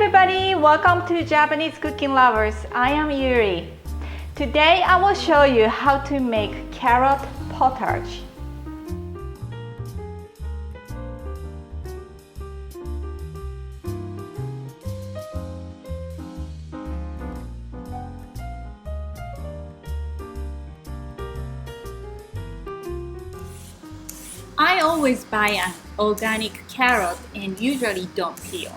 everybody, welcome to Japanese Cooking Lovers. I am Yuri. Today I will show you how to make carrot potage. I always buy an organic carrot and usually don't peel.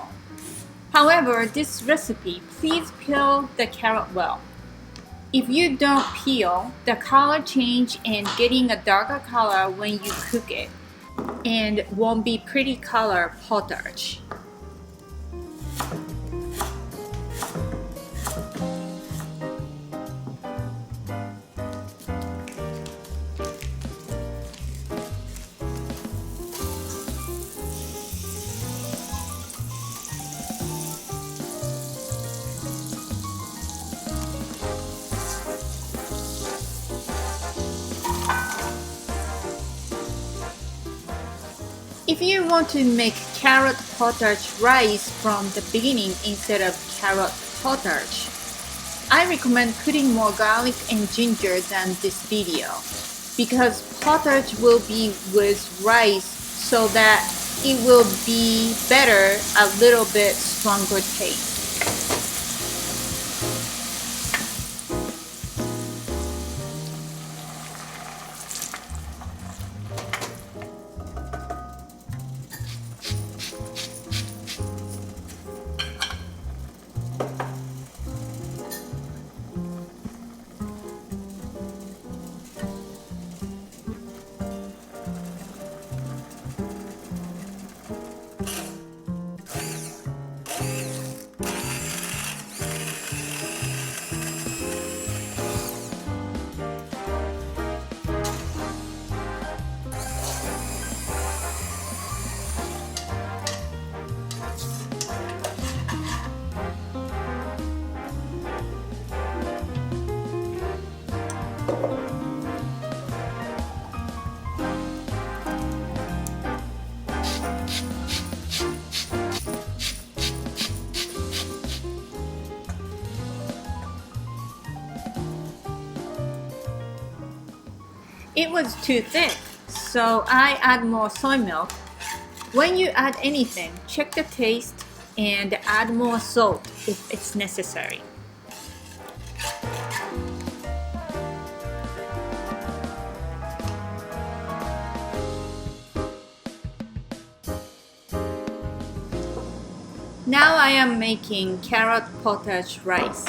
However, this recipe, please peel the carrot well. If you don't peel, the color change and getting a darker color when you cook it and won't be pretty color potage. If you want to make carrot potage rice from the beginning instead of carrot potage, I recommend putting more garlic and ginger than this video because potage will be with rice so that it will be better, a little bit stronger taste. It was too thick, so I add more soy milk. When you add anything, check the taste and add more salt if it's necessary. Now I am making carrot potage rice.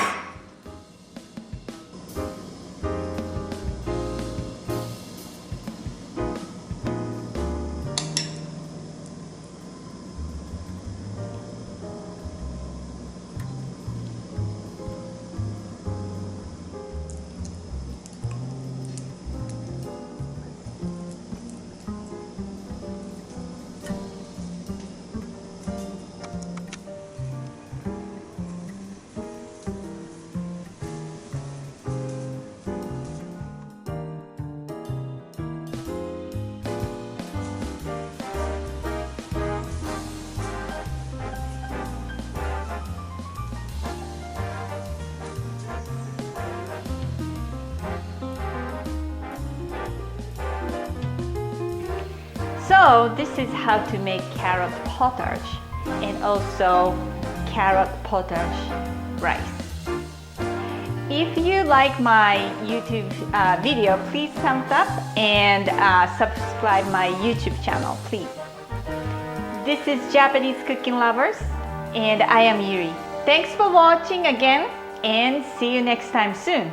So this is how to make carrot potage and also carrot potage rice. If you like my YouTube video, please thumbs up and subscribe my YouTube channel, please. This is Japanese Cooking Lovers and I am Yuri. Thanks for watching again and see you next time soon.